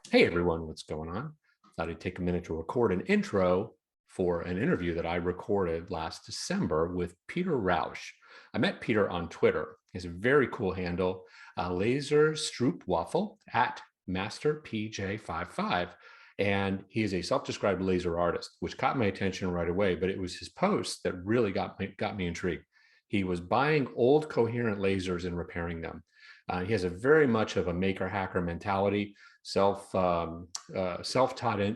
Hey everyone, what's going on? Thought I'd take a minute to record an intro for an interview that I recorded last December with Peter Ruysch. I met Peter on Twitter. He has a very cool handle, laser waffle at masterpj55. And he is a self-described laser artist, which caught my attention right away, but it was his post that really got me intrigued. He was buying old coherent lasers and repairing them. He has a very much of a maker hacker mentality, self-taught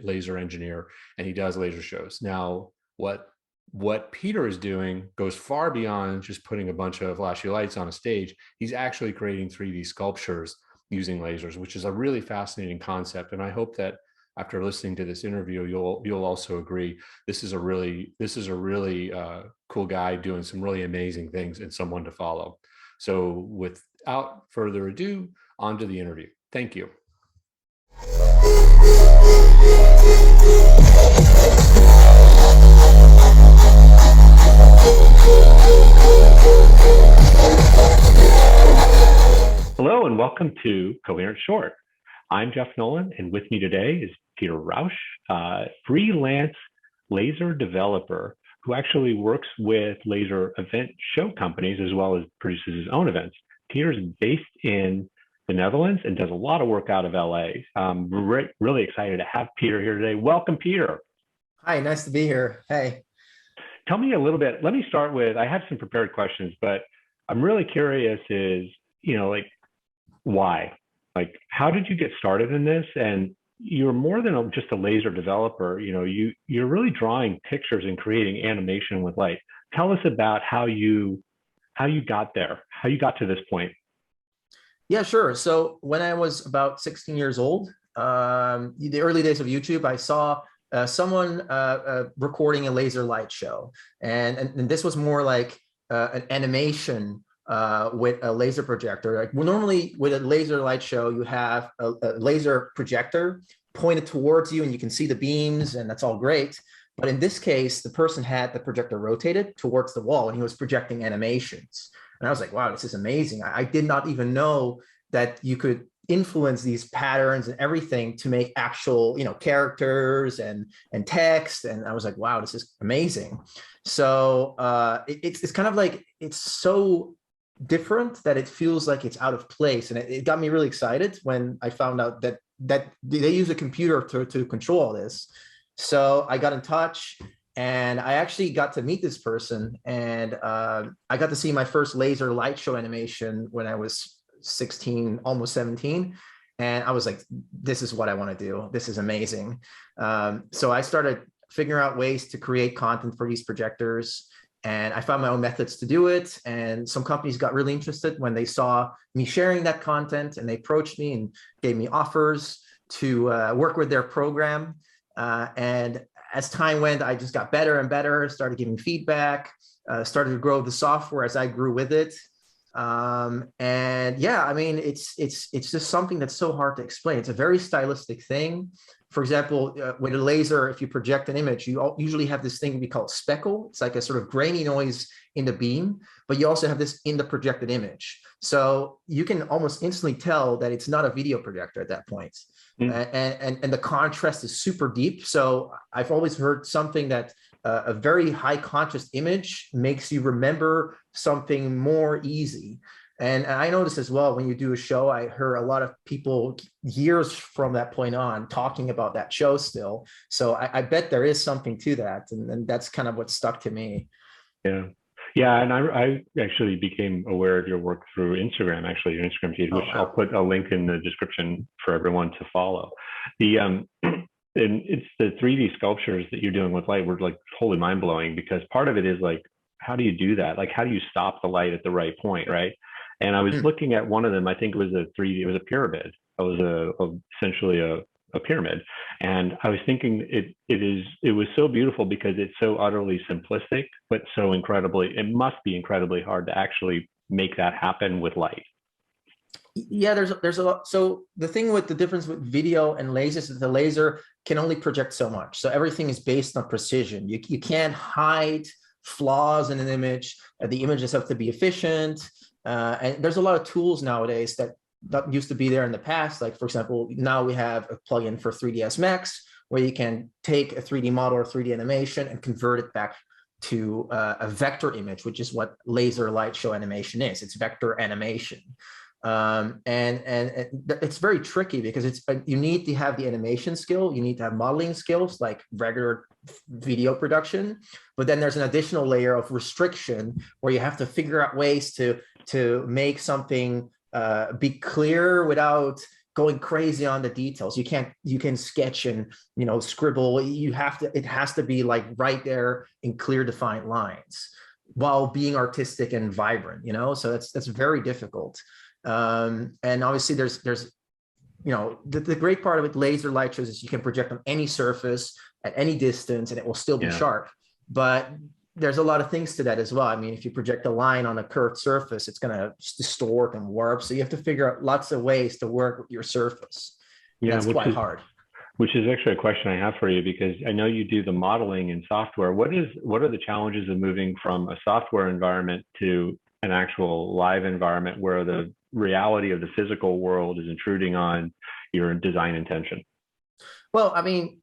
laser engineer, and he does laser shows. Now, what Peter is doing goes far beyond just putting a bunch of flashy lights on a stage. He's actually creating 3D sculptures using lasers, which is a really fascinating concept. And I hope that after listening to this interview, you'll also agree this is a really cool guy doing some really amazing things and someone to follow. So without further ado, on to the interview. Thank you. Hello and welcome to Coherent Short. I'm Jeff Nolan, and with me today is Peter Ruysch, freelance laser developer who actually works with laser event show companies as well as produces his own events. Peter's based in the Netherlands and does a lot of work out of LA. We're really excited to have Peter here today. Welcome, Peter. Hi, nice to be here. Hey. Tell me a little bit. Let me start with, I have some prepared questions, but I'm really curious is, why? Like, how did you get started in this? And you're more than just a laser developer. You're really drawing pictures and creating animation with light. Tell us about how you got there, how you got to this point. Yeah, sure. So when I was about 16 years old, the early days of YouTube, I saw someone recording a laser light show. And this was more like an animation with a laser projector. Like normally with a laser light show, you have a laser projector pointed towards you and you can see the beams and that's all great. But in this case, the person had the projector rotated towards the wall and he was projecting animations. And I was like, wow, this is amazing. I did not even know that you could influence these patterns and everything to make actual, characters and text. And I was like, wow, this is amazing. So it's kind of like, it's so different that it feels like it's out of place. And it got me really excited when I found out that they use a computer to control all this. So I got in touch and I actually got to meet this person, and I got to see my first laser light show animation when I was 16, almost 17. And I was like, this is what I want to do. This is amazing. So I started figuring out ways to create content for these projectors. And I found my own methods to do it. And some companies got really interested when they saw me sharing that content, and they approached me and gave me offers to work with their program. And as time went, I just got better and better, started giving feedback, started to grow the software as I grew with it. And yeah, I mean, it's just something that's so hard to explain. It's a very stylistic thing. For example, with a laser, if you project an image, you usually have this thing we call speckle. It's like a sort of grainy noise in the beam, but you also have this in the projected image. So you can almost instantly tell that it's not a video projector at that point. And the contrast is super deep. So I've always heard something that a very high contrast image makes you remember something more easy. And I noticed as well, when you do a show, I heard a lot of people years from that point on talking about that show still. So I bet there is something to that. And that's kind of what stuck to me. Yeah. Yeah, and I actually became aware of your work through Instagram, actually your Instagram feed, which I'll put a link in the description for everyone to follow. And it's the 3D sculptures that you're doing with light were like totally mind blowing, because part of it is like, how do you do that? Like, how do you stop the light at the right point, right? And I was looking at one of them. I think it was it was a pyramid. It was essentially a pyramid. And I was thinking it was so beautiful because it's so utterly simplistic, but it must be incredibly hard to actually make that happen with light. Yeah, there's a lot. So the thing with the difference with video and lasers is the laser can only project so much. So everything is based on precision. You can't hide flaws in an image. The images have to be efficient. And there's a lot of tools nowadays that that used to be there in the past. Like, for example, now we have a plugin for 3ds Max where you can take a 3D model or 3D animation and convert it back to a vector image, which is what laser light show animation is. It's vector animation. And it's very tricky because you need to have the animation skill, you need to have modeling skills like regular video production, but then there's an additional layer of restriction where you have to figure out ways to make something be clear without going crazy on the details. You can sketch and scribble. It has to be like right there in clear defined lines while being artistic and vibrant, so that's very difficult. And obviously there's the great part of it, laser light shows, is you can project on any surface at any distance and it will still be sharp. But there's a lot of things to that as well. I mean, if you project a line on a curved surface, it's going to distort and warp. So you have to figure out lots of ways to work with your surface. Yeah, that's quite hard. Which is actually a question I have for you, because I know you do the modeling in software. What are the challenges of moving from a software environment to an actual live environment where the reality of the physical world is intruding on your design intention? Well, I mean,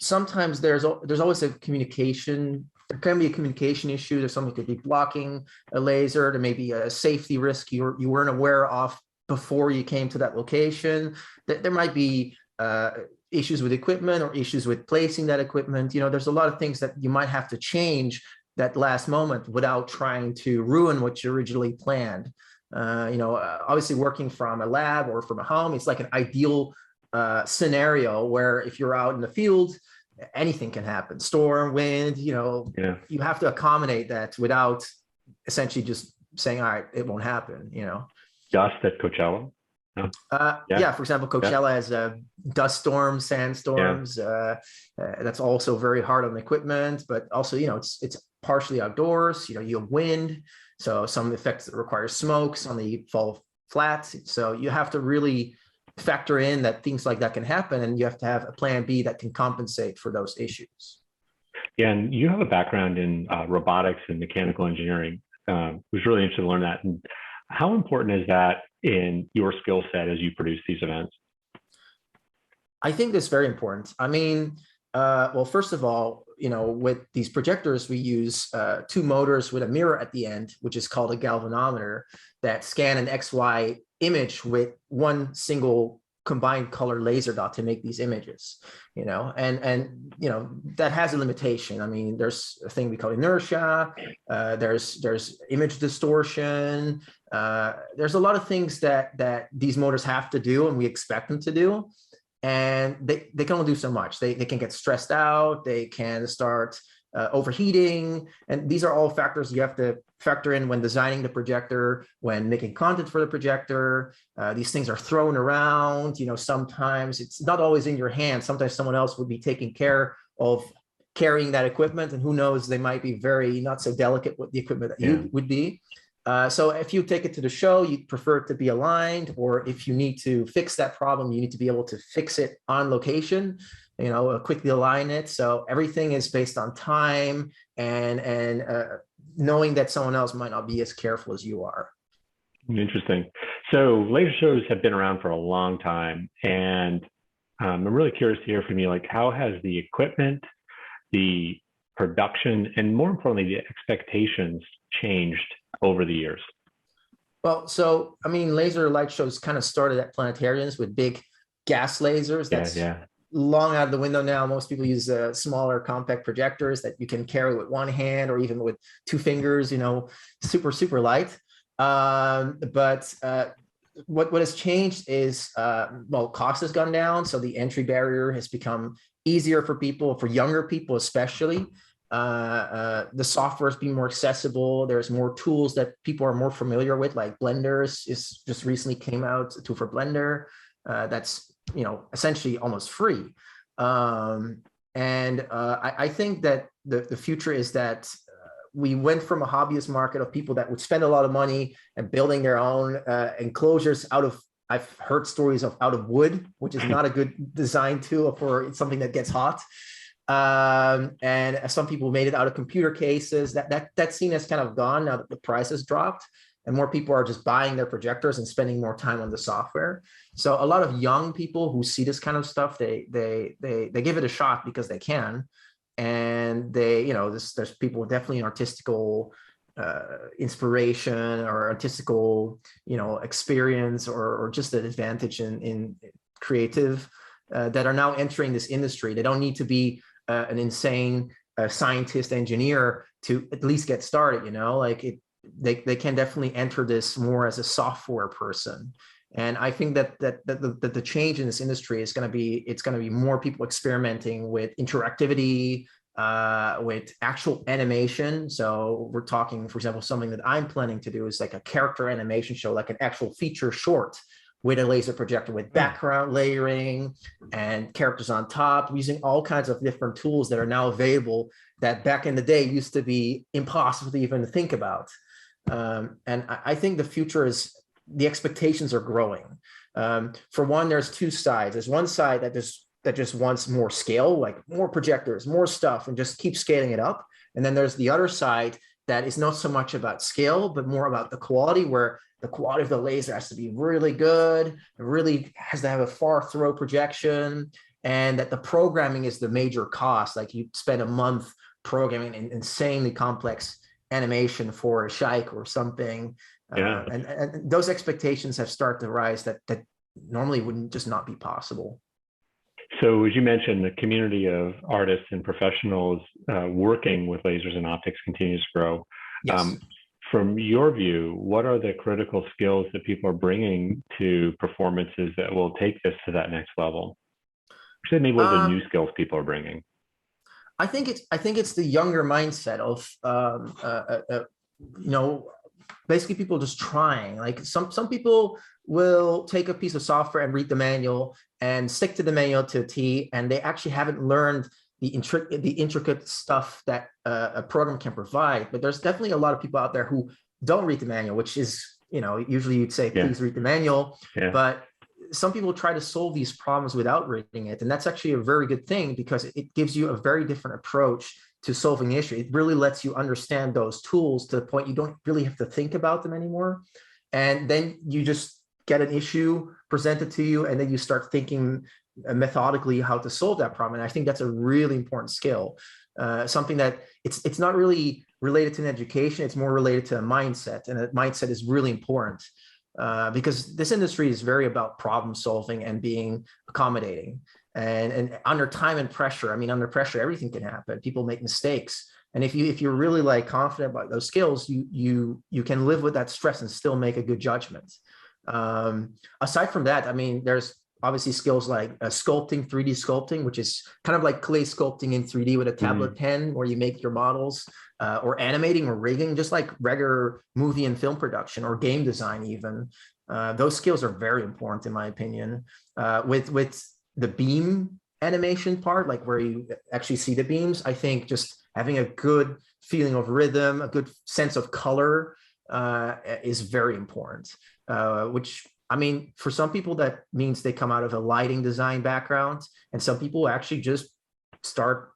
sometimes there's always a communication. There can be a communication issue. There's something could be blocking a laser. There may be a safety risk you weren't aware of before you came to that location. There might be issues with equipment or issues with placing that equipment. There's a lot of things that you might have to change that last moment without trying to ruin what you originally planned. Obviously working from a lab or from a home, it's like an ideal scenario where if you're out in the field, anything can happen. Storm, wind, you have to accommodate that without essentially just saying, all right, it won't happen, Dust at Coachella? No. For example, Coachella has dust storms, sandstorms. That's also very hard on the equipment, but also, it's partially outdoors. You have wind, so some effects that require smoke, some they fall flat. So you have to really factor in that things like that can happen, and you have to have a plan B that can compensate for those issues. Yeah, and you have a background in robotics and mechanical engineering. I was really interested to learn that. And how important is that in your skill set as you produce these events? I think that's very important. I mean, well, first of all, with these projectors, we use two motors with a mirror at the end, which is called a galvanometer, that scan an XY image with one single combined color laser dot to make these images, and that has a limitation. I mean, there's a thing we call inertia, there's image distortion, there's a lot of things that these motors have to do and we expect them to do, and they can only do so much. They can get stressed out, they can start overheating, and these are all factors you have to factor in when designing the projector, when making content for the projector. These things are thrown around. Sometimes it's not always in your hands. Sometimes someone else would be taking care of carrying that equipment, and who knows, they might be very not so delicate with the equipment that you would be. So if you take it to the show, you prefer it to be aligned, or if you need to fix that problem, you need to be able to fix it on location, quickly align it. So everything is based on time and knowing that someone else might not be as careful as you are. Interesting. So laser shows have been around for a long time, and I'm really curious to hear from you, like, how has the equipment, the production, and more importantly, the expectations changed over the years? Well, so, I mean, laser light shows kind of started at planetariums with big gas lasers. That's long out of the window now. Most people use smaller compact projectors that you can carry with one hand or even with two fingers, super, super light. But what has changed is, cost has gone down. So the entry barrier has become easier for people, for younger people especially. The software is being more accessible. There's more tools that people are more familiar with, like Blender is just recently came out, a tool for Blender that's essentially almost free. I think that the future is that we went from a hobbyist market of people that would spend a lot of money and building their own enclosures I've heard stories of out of wood, which is not a good design tool for something that gets hot. And some people made it out of computer cases. That scene has kind of gone now that the price has dropped. and more people are just buying their projectors and spending more time on the software. So a lot of young people who see this kind of stuff, they give it a shot because they can, and they, you know, there's people definitely in artistical inspiration or artistical, you know, experience or just an advantage in creative that are now entering this industry. They don't need to be an insane scientist, engineer to at least get started, you know, like they can definitely enter this more as a software person. And I think that the change in this industry is going to be, it's going to be more people experimenting with interactivity, with actual animation. So we're talking, for example, something that I'm planning to do is like a character animation show, like an actual feature short with a laser projector, with background layering and characters on top, using all kinds of different tools that are now available that back in the day used to be impossible to even think about. And I think the future is, the expectations are growing. For one, there's two sides. There's one side that just wants more scale, like more projectors, more stuff, and just keep scaling it up. And then there's the other side that is not so much about scale, but more about the quality, where the quality of the laser has to be really good. It really has to have a far throw projection, and that the programming is the major cost. Like you spend a month programming an insanely complex animation for a shike or something. Yeah. And those expectations have started to rise that normally wouldn't just not be possible. So as you mentioned, the community of artists and professionals working with lasers and optics continues to grow. Yes. From your view, what are the critical skills that people are bringing to performances that will take this to that next level? Maybe what are the new skills people are bringing? I think it's the younger mindset of you know, basically people just trying. Like some people will take a piece of software and read the manual and stick to the manual to a T, and they actually haven't learned the intricate stuff that a program can provide. But there's definitely a lot of people out there who don't read the manual, which is, you know, usually you'd say, please read the manual. But some people try to solve these problems without reading it. And that's actually a very good thing, because it gives you a very different approach to solving the issue. It really lets you understand those tools to the point you don't really have to think about them anymore. And then you just get an issue presented to you, and then you start thinking methodically how to solve that problem. And I think that's a really important skill, something that it's not really related to an education, it's more related to a mindset. And that mindset is really important, because this industry is very about problem solving and being accommodating. And under time and pressure, I mean, under pressure, everything can happen. People make mistakes. And if you're really like confident about those skills, you can live with that stress and still make a good judgment. Aside from that, I mean, there's obviously skills like sculpting, 3D sculpting, which is kind of like clay sculpting in 3D with a tablet pen, where you make your models, or animating or rigging, just like regular movie and film production or game design even. Those skills are very important, in my opinion. With the beam animation part, like where you actually see the beams, I think just having a good feeling of rhythm, a good sense of color is very important, which, I mean, for some people that means they come out of a lighting design background, and some people actually just start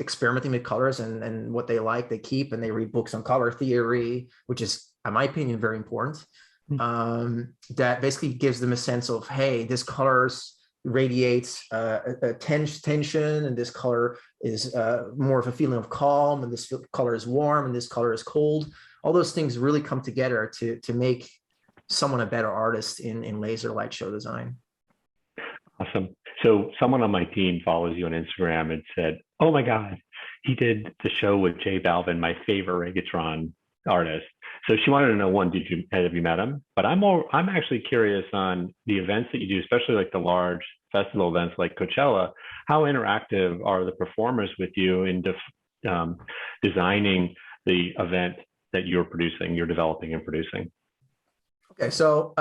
experimenting with colors, and what they like, they keep, and they read books on color theory, which is, in my opinion, very important. That basically gives them a sense of, hey, this colors radiates a tension, and this color is more of a feeling of calm, and this color is warm, and this color is cold. All those things really come together to make someone a better artist in laser light show design. Awesome. So someone on my team follows you on Instagram and said, oh my God, he did the show with J Balvin, my favorite Reggaeton artist. So she wanted to know, one, have you met him? But I'm actually curious on the events that you do, especially like the large festival events like Coachella. How interactive are the performers with you in designing the event that you're developing and producing? Okay, so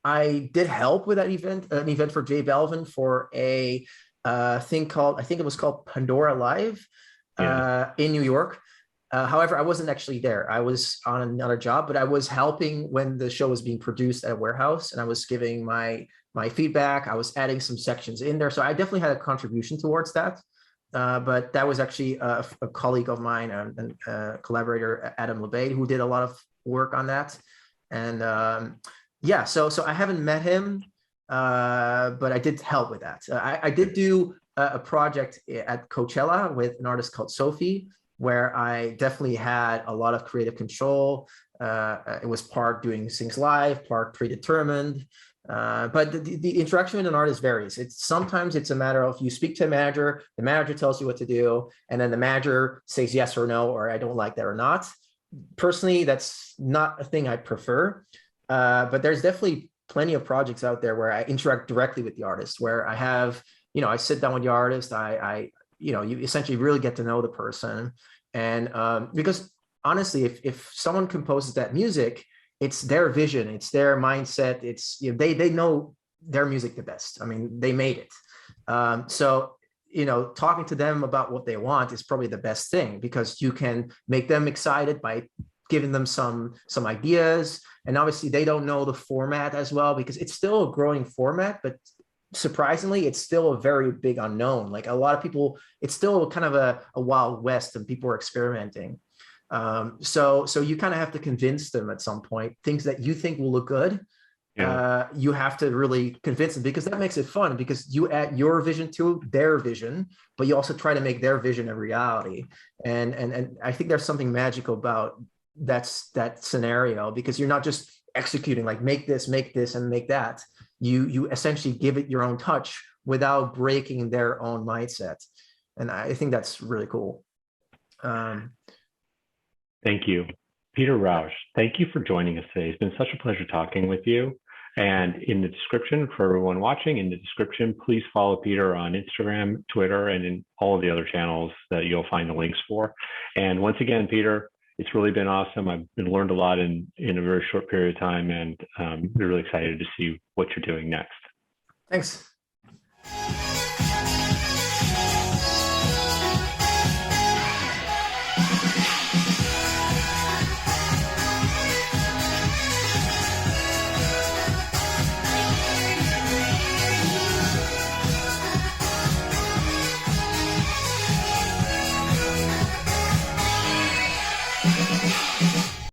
I did help with that event, an event for J Balvin for a thing called, I think it was called Pandora Live in New York. However, I wasn't actually there. I was on another job, but I was helping when the show was being produced at a warehouse, and I was giving my feedback. I was adding some sections in there. So I definitely had a contribution towards that. But that was actually a colleague of mine and collaborator, Adam LeBay, who did a lot of work on that. And yeah, so I haven't met him, but I did help with that. I did do a project at Coachella with an artist called Sophie, where I definitely had a lot of creative control. It was part doing things live, part predetermined. But the interaction with an artist varies. Sometimes it's a matter of you speak to a manager, the manager tells you what to do, and then the manager says yes or no, or I don't like that or not. Personally, that's not a thing I prefer. But there's definitely plenty of projects out there where I interact directly with the artist, where I have, I sit down with the artist, you essentially really get to know the person. And because honestly, if someone composes that music, it's their vision, it's their mindset, they know their music the best. I mean, they made it. So talking to them about what they want is probably the best thing, because you can make them excited by giving them some ideas. And obviously they don't know the format as well, because it's still a growing format, but surprisingly, it's still a very big unknown. Like a lot of people, it's still kind of a wild west and people are experimenting. So you kind of have to convince them at some point, things that you think will look good. Yeah. You have to really convince them, because that makes it fun, because you add your vision to their vision, but you also try to make their vision a reality. And I think there's something magical about that scenario, because you're not just executing like make this and make that. You essentially give it your own touch without breaking their own mindset. And I think that's really cool. Thank you. Peter Ruysch, thank you for joining us today. It's been such a pleasure talking with you. And in the description, for everyone watching, in the description, please follow Peter on Instagram, Twitter, and in all of the other channels that you'll find the links for. And once again, Peter, it's really been awesome. I've learned a lot in a very short period of time, and we're really excited to see what you're doing next. Thanks.